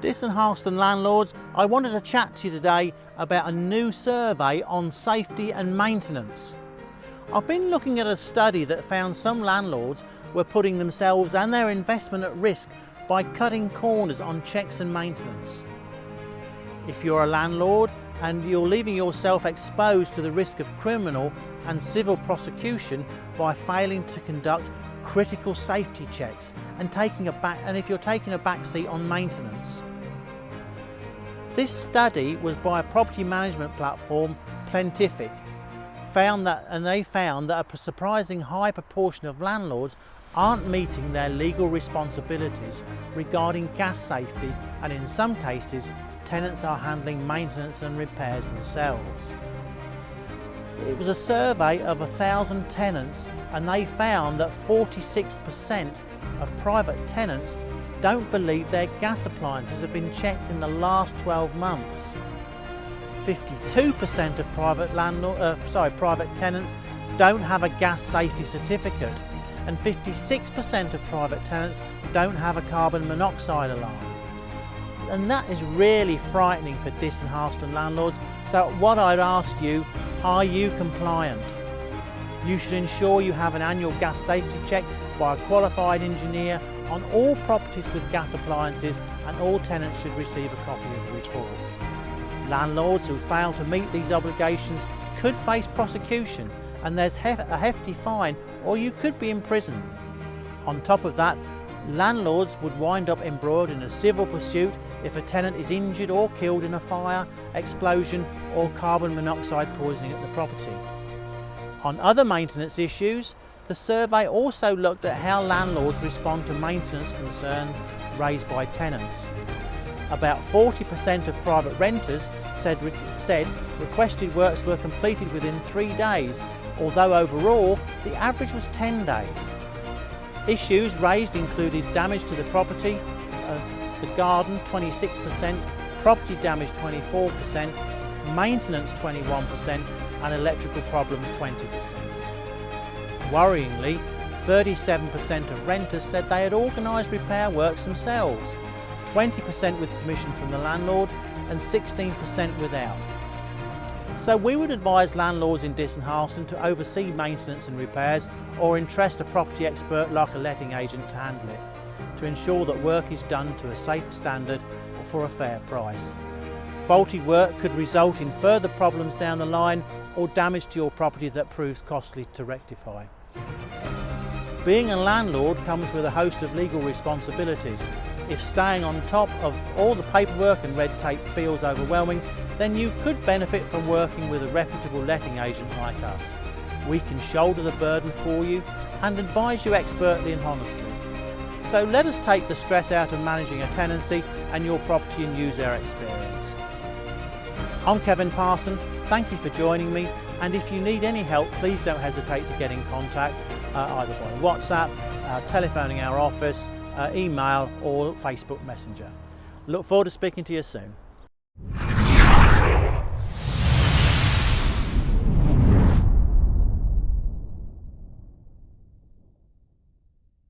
This and Harleston Landlords, I wanted to chat to you today about a new survey on safety and maintenance. I've been looking at a study that found some landlords were putting themselves and their investment at risk by cutting corners on checks and maintenance. If you're a landlord and you're leaving yourself exposed to the risk of criminal and civil prosecution by failing to conduct critical safety checks and if you're taking a back seat on maintenance. This study was by a property management platform, Plentific. They found that a surprising high proportion of landlords aren't meeting their legal responsibilities regarding gas safety, and in some cases tenants are handling maintenance and repairs themselves. It was a survey of 1,000 tenants, and they found that 46% of private tenants don't believe their gas appliances have been checked in the last 12 months. 52% of private tenants don't have a gas safety certificate, and 56% of private tenants don't have a carbon monoxide alarm. And that is really frightening for Dis and Harleston landlords. So what I'd ask you, are you compliant? You should ensure you have an annual gas safety check by a qualified engineer on all properties with gas appliances, and all tenants should receive a copy of the report. Landlords who fail to meet these obligations could face prosecution, and there's a hefty fine, or you could be imprisoned. On top of that, landlords would wind up embroiled in a civil pursuit if a tenant is injured or killed in a fire, explosion or carbon monoxide poisoning at the property. On other maintenance issues, the survey also looked at how landlords respond to maintenance concerns raised by tenants. About 40% of private renters said requested works were completed within 3 days, although overall the average was 10 days. Issues raised included damage to the property, the garden 26%, property damage 24%, maintenance 21% and electrical problems 20%. Worryingly, 37% of renters said they had organised repair works themselves, 20% with permission from the landlord and 16% without. So we would advise landlords in Dis and Harleston to oversee maintenance and repairs, or entrust a property expert like a letting agent to handle it, to ensure that work is done to a safe standard for a fair price. Faulty work could result in further problems down the line, or damage to your property that proves costly to rectify. Being a landlord comes with a host of legal responsibilities. If staying on top of all the paperwork and red tape feels overwhelming, then you could benefit from working with a reputable letting agent like us. We can shoulder the burden for you and advise you expertly and honestly. So let us take the stress out of managing a tenancy and your property and use our experience. I'm Kevin Parson, thank you for joining me, and if you need any help, please don't hesitate to get in contact either by WhatsApp, telephoning our office, email or Facebook Messenger. Look forward to speaking to you soon.